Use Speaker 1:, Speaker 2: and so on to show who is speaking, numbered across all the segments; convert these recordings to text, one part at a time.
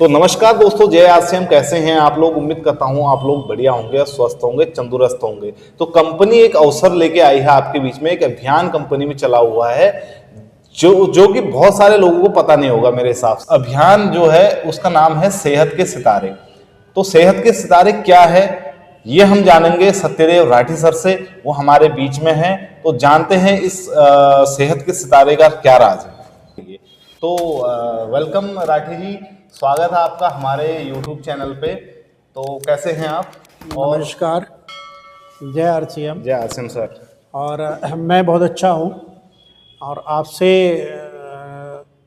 Speaker 1: तो नमस्कार दोस्तों, जय आसियाम। कैसे हैं आप लोग? उम्मीद करता हूं आप लोग बढ़िया होंगे, स्वस्थ होंगे, तंदुरुस्त होंगे। तो कंपनी एक अवसर लेके आई है आपके बीच में। एक अभियान कंपनी में चला हुआ है जो कि बहुत सारे लोगों को पता नहीं होगा मेरे हिसाब से। अभियान जो है उसका नाम है सेहत के सितारे। तो सेहत के सितारे क्या है ये हम जानेंगे सत्यदेव राठी सर से। वो हमारे बीच में हैं, तो जानते हैं इस सेहत के सितारे का क्या राज है। तो वेलकम राठी जी, स्वागत है आपका हमारे YouTube चैनल पे। तो कैसे हैं आप? और
Speaker 2: नमस्कार, जय आरसीएम।
Speaker 1: जय आसिम सर।
Speaker 2: और मैं बहुत अच्छा हूँ और आपसे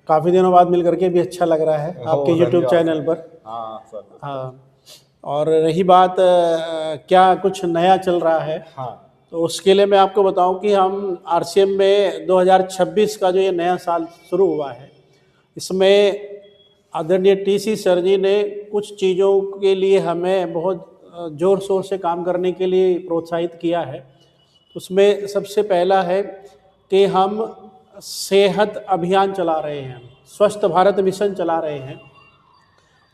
Speaker 2: काफ़ी दिनों बाद मिल करके भी अच्छा लग रहा है आपके YouTube चैनल पर।
Speaker 1: हाँ सर।
Speaker 2: हाँ, और रही बात क्या कुछ नया चल रहा है,
Speaker 1: हाँ
Speaker 2: तो उसके लिए मैं आपको बताऊं कि हम आरसीएम में 2026 का जो ये नया साल शुरू हुआ है, इसमें आदरणीय टीसी सर जी ने कुछ चीज़ों के लिए हमें बहुत ज़ोर शोर से काम करने के लिए प्रोत्साहित किया है। उसमें सबसे पहला है कि हम सेहत अभियान चला रहे हैं, स्वस्थ भारत मिशन चला रहे हैं।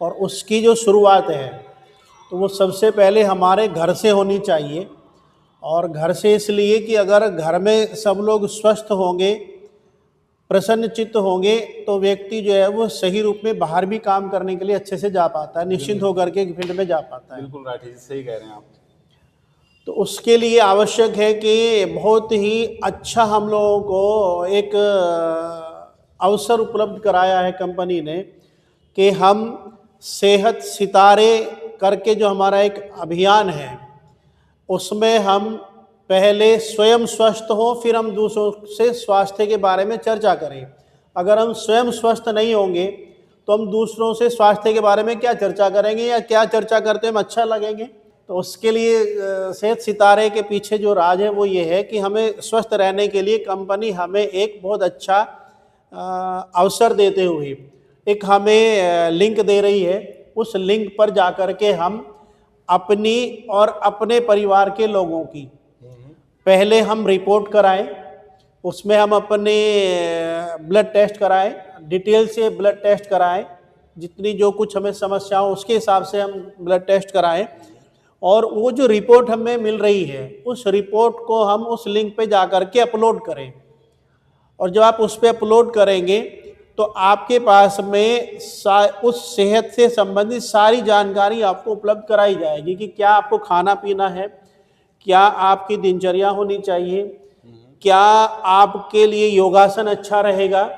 Speaker 2: और उसकी जो शुरुआत है तो वो सबसे पहले हमारे घर से होनी चाहिए। और घर से इसलिए कि अगर घर में सब लोग स्वस्थ होंगे, प्रसन्न चित्त होंगे, तो व्यक्ति जो है वो सही रूप में बाहर भी काम करने के लिए अच्छे से जा पाता है, निश्चिंत होकर के फील्ड में जा पाता है।
Speaker 1: बिल्कुल राठी जी, सही कह रहे हैं आप।
Speaker 2: तो उसके लिए आवश्यक है कि बहुत ही अच्छा हम लोगों को एक अवसर उपलब्ध कराया है कंपनी ने कि हम सेहत सितारे करके जो हमारा एक अभियान है उसमें हम पहले स्वयं स्वस्थ हों, फिर हम दूसरों से स्वास्थ्य के बारे में चर्चा करें। अगर हम स्वयं स्वस्थ नहीं होंगे तो हम दूसरों से स्वास्थ्य के बारे में क्या चर्चा करेंगे, या क्या चर्चा करते हम अच्छा लगेंगे। तो उसके लिए सेहत सितारे के पीछे जो राज है वो ये है कि हमें स्वस्थ रहने के लिए कंपनी हमें एक बहुत अच्छा अवसर देते हुए एक हमें लिंक दे रही है। उस लिंक पर जाकर के हम अपनी और अपने परिवार के लोगों की पहले हम रिपोर्ट कराएं, उसमें हम अपने ब्लड टेस्ट कराएं, डिटेल से ब्लड टेस्ट कराएं, जितनी जो कुछ हमें समस्या हो उसके हिसाब से हम ब्लड टेस्ट कराएं। और वो जो रिपोर्ट हमें मिल रही है उस रिपोर्ट को हम उस लिंक पे जाकर के अपलोड करें। और जब आप उस पर अपलोड करेंगे तो आपके पास में उस सेहत से संबंधित सारी जानकारी आपको उपलब्ध कराई जाएगी कि क्या आपको खाना पीना है, क्या आपकी दिनचर्या होनी चाहिए, क्या आपके लिए योगासन अच्छा रहेगा,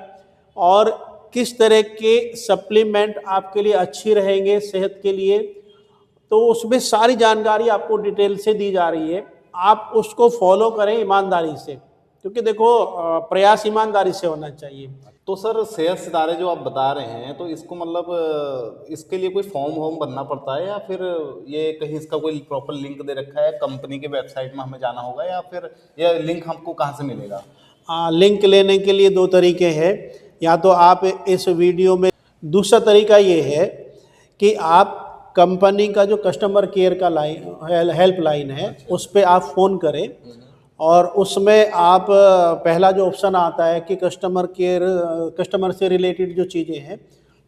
Speaker 2: और किस तरह के सप्लीमेंट आपके लिए अच्छी रहेंगे सेहत के लिए। तो उसमें सारी जानकारी आपको डिटेल से दी जा रही है। आप उसको फॉलो करें ईमानदारी से, क्योंकि देखो प्रयास ईमानदारी से होना चाहिए।
Speaker 1: तो सर, सेहत सितारे जो आप बता रहे हैं, तो इसको मतलब इसके लिए कोई फॉर्म वॉर्म भरना पड़ता है, या फिर ये कहीं इसका कोई प्रॉपर लिंक दे रखा है कंपनी के वेबसाइट में हमें जाना होगा, या फिर यह लिंक हमको कहाँ से मिलेगा?
Speaker 2: लिंक लेने के लिए दो तरीके हैं। या तो आप इस वीडियो में, दूसरा तरीका ये है कि आप कंपनी का जो कस्टमर केयर का लाइन हेल्प लाइन है उस पर आप फ़ोन करें, और उसमें आप पहला जो ऑप्शन आता है कि कस्टमर केयर, कस्टमर से रिलेटेड जो चीज़ें हैं,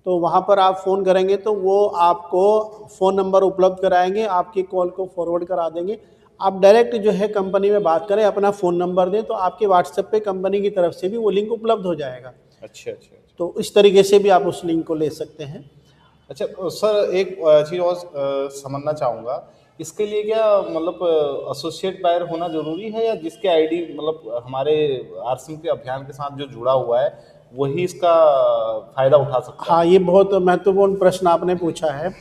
Speaker 2: तो वहाँ पर आप फ़ोन करेंगे तो वो आपको फ़ोन नंबर उपलब्ध कराएंगे, आपकी कॉल को फॉरवर्ड करा देंगे। आप डायरेक्ट जो है कंपनी में बात करें, अपना फ़ोन नंबर दें, तो आपके व्हाट्सएप पे कंपनी की तरफ से भी वो लिंक उपलब्ध हो जाएगा।
Speaker 1: अच्छा अच्छा।
Speaker 2: तो इस तरीके से भी आप उस लिंक को ले सकते हैं।
Speaker 1: अच्छा सर, एक चीज़ और समझना चाहूँगा, इसके लिए क्या मतलब एसोसिएट बायर होना जरूरी है, या जिसके आईडी मतलब हमारे आरसीएम के अभियान के साथ जो जुड़ा हुआ है वही इसका फायदा उठा सकता है?
Speaker 2: हाँ, ये बहुत महत्वपूर्ण प्रश्न आपने पूछा है।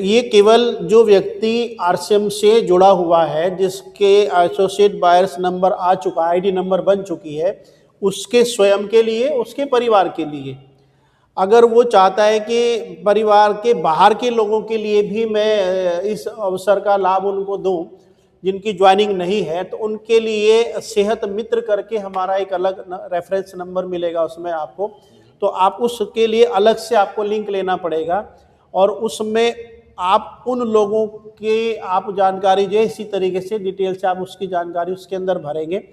Speaker 2: ये केवल जो व्यक्ति आरसीएम से जुड़ा हुआ है, जिसके एसोसिएट बायर्स नंबर आ चुका, आईडी नंबर बन चुकी है, उसके स्वयं के लिए, उसके परिवार के लिए। अगर वो चाहता है कि परिवार के बाहर के लोगों के लिए भी मैं इस अवसर का लाभ उनको दूं, जिनकी ज्वाइनिंग नहीं है, तो उनके लिए सेहत मित्र करके हमारा एक अलग रेफरेंस नंबर मिलेगा उसमें आपको। तो आप उसके लिए अलग से आपको लिंक लेना पड़ेगा, और उसमें आप उन लोगों के आप जानकारी जो है इसी तरीके से डिटेल से आप उसकी जानकारी उसके अंदर भरेंगे।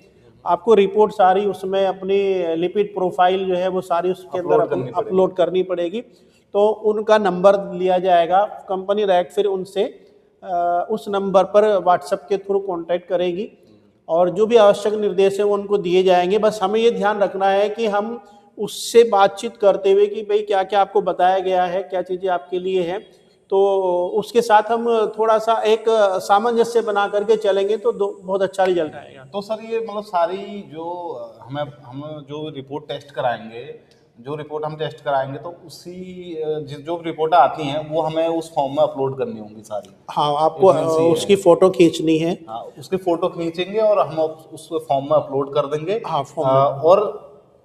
Speaker 2: आपको रिपोर्ट सारी उसमें अपनी लिपिड प्रोफाइल जो है वो सारी उसके अंदर अपलोड करनी पड़ेगी। तो उनका नंबर लिया जाएगा, कंपनी डायरेक्ट फिर उनसे उस नंबर पर व्हाट्सएप के थ्रू कांटेक्ट करेगी और जो भी आवश्यक निर्देश है वो उनको दिए जाएंगे। बस हमें ये ध्यान रखना है कि हम उससे बातचीत करते हुए कि भाई क्या क्या आपको बताया गया है, क्या चीज़ें आपके लिए हैं, तो उसके साथ हम थोड़ा सा एक सामंजस्य बना करके चलेंगे तो बहुत अच्छा रिजल्ट आएगा।
Speaker 1: तो सर ये मतलब सारी जो हम जो रिपोर्ट टेस्ट कराएंगे, जो रिपोर्ट हम टेस्ट कराएंगे तो उसी जो रिपोर्ट आती हैं वो हमें उस फॉर्म में अपलोड करनी होंगी सारी।
Speaker 2: हाँ, आपको
Speaker 1: It means ये
Speaker 2: उसकी
Speaker 1: है।
Speaker 2: फ़ोटो खींचनी है।
Speaker 1: हाँ, उसकी फोटो खींचेंगे और हम उस फॉर्म में अपलोड कर देंगे।
Speaker 2: हाँ, फॉर्म में।
Speaker 1: और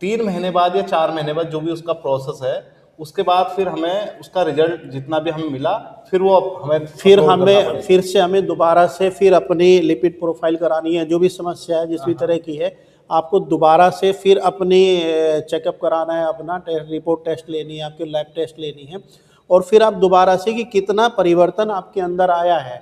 Speaker 1: 3 महीने बाद या 4 महीने बाद जो भी उसका प्रोसेस है, उसके बाद फिर हमें उसका रिजल्ट जितना भी हमें मिला फिर वो हमें
Speaker 2: फिर
Speaker 1: upload करना
Speaker 2: हमें
Speaker 1: पड़ेगा।
Speaker 2: फिर से हमें दोबारा से फिर अपनी लिपिड प्रोफाइल करानी है, जो भी समस्या है जिस भी तरह की है आपको दोबारा से फिर अपनी चेकअप कराना है, अपना रिपोर्ट टेस्ट लेनी है, आपकी लैब टेस्ट लेनी है और फिर आप दोबारा से कि कितना परिवर्तन आपके अंदर आया है,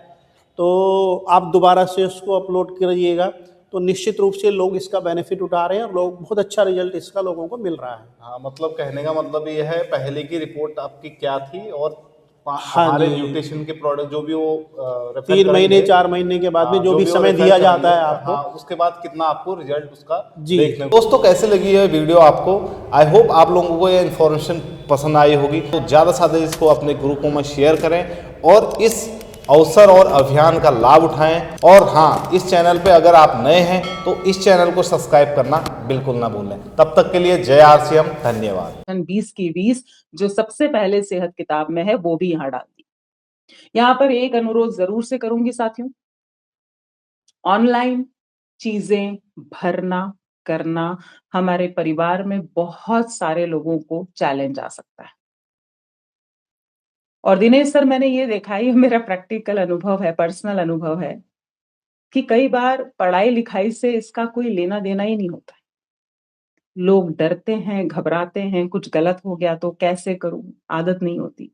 Speaker 2: तो आप दोबारा से उसको अपलोड करिएगा। तो निश्चित रूप से लोग इसका बेनिफिट उठा रहे हैं और लोग बहुत अच्छा रिजल्ट इसका लोगों को मिल रहा है।
Speaker 1: हाँ, मतलब कहने का मतलब ये है पहले की रिपोर्ट आपकी क्या थी और
Speaker 2: हाँ
Speaker 1: हमारे
Speaker 2: जी,
Speaker 1: न्यूट्रिशन के प्रोडक्ट जो भी वो रेफर
Speaker 2: 3 महीने
Speaker 1: करेंगे,
Speaker 2: 4 महीने के बाद में जो
Speaker 1: जो
Speaker 2: भी
Speaker 1: भी वो
Speaker 2: समय
Speaker 1: रेफर
Speaker 2: दिया जाता
Speaker 1: करेंगे,
Speaker 2: है आपको।
Speaker 1: हाँ उसके बाद कितना आपको रिजल्ट उसका
Speaker 2: जी।
Speaker 1: देखने को। दोस्तों कैसे लगी है वीडियो आपको? आई होप आप लोगों को ये इन्फॉर्मेशन पसंद आई होगी। तो ज़्यादा से ज़्यादा इसको अपने ग्रुपों में शेयर करें और इस अवसर और अभियान का लाभ उठाएं। और हाँ, इस चैनल पे अगर आप नए हैं तो इस चैनल को सब्सक्राइब करना बिल्कुल ना भूलें। तब तक के लिए जय RCM, धन्यवाद।
Speaker 3: 20 की 20 जो सबसे पहले सेहत किताब में है वो भी यहाँ डाल दी। यहाँ पर एक अनुरोध जरूर से करूंगी साथियों, ऑनलाइन चीजें भरना करना हमारे परिवार में बहुत सारे लोगों को चैलेंज आ सकता है। और दिनेश सर, मैंने ये देखा, ये मेरा प्रैक्टिकल अनुभव है, पर्सनल अनुभव है कि कई बार पढ़ाई लिखाई से इसका कोई लेना देना ही नहीं होता है। लोग डरते हैं, घबराते हैं, कुछ गलत हो गया तो कैसे करूं, आदत नहीं होती।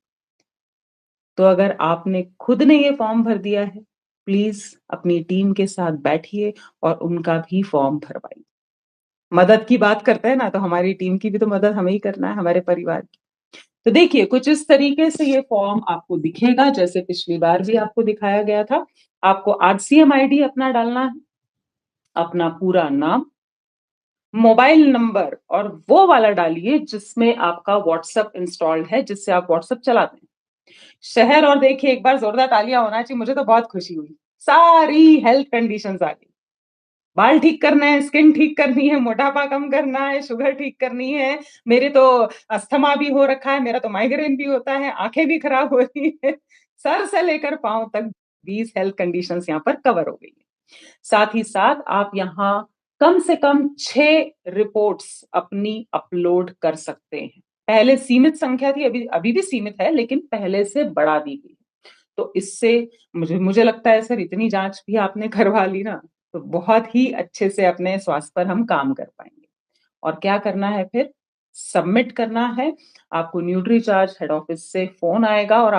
Speaker 3: तो अगर आपने खुद ने ये फॉर्म भर दिया है, प्लीज अपनी टीम के साथ बैठिए और उनका भी फॉर्म भरवाइए। मदद की बात करते हैं ना, तो हमारी टीम की भी तो मदद हमें ही करना है, हमारे परिवार की। तो देखिए, कुछ इस तरीके से ये फॉर्म आपको दिखेगा, जैसे पिछली बार भी आपको दिखाया गया था। आपको RCM ID अपना डालना है, अपना पूरा नाम, मोबाइल नंबर, और वो वाला डालिए जिसमें आपका व्हाट्सएप इंस्टॉल्ड है, जिससे आप व्हाट्सएप चलाते हैं। शहर, और देखिए एक बार जोरदार तालियां होना चाहिए, मुझे तो बहुत खुशी हुई। सारी हेल्थ कंडीशंस आ गई। बाल ठीक करना है, स्किन ठीक करनी है, मोटापा कम करना है, शुगर ठीक करनी है, मेरे तो अस्थमा भी हो रखा है, मेरा तो माइग्रेन भी होता है, आंखें भी खराब हो रही है, सर से लेकर पांव तक 20 हेल्थ कंडीशंस यहाँ पर कवर हो गई है। साथ ही साथ आप यहाँ कम से कम 6 रिपोर्ट्स अपनी अपलोड कर सकते हैं। पहले सीमित संख्या थी, अभी भी सीमित है, लेकिन पहले से बढ़ा दी गई। तो इससे मुझे लगता है सर, इतनी जांच भी आपने करवा ली ना, तो बहुत ही अच्छे से अपने स्वास्थ्य पर हम काम कर पाएंगे। और क्या करना है फिर? सबमिट करना है। आपको न्यूट्री चार्ज हेड ऑफिस से फोन आएगा और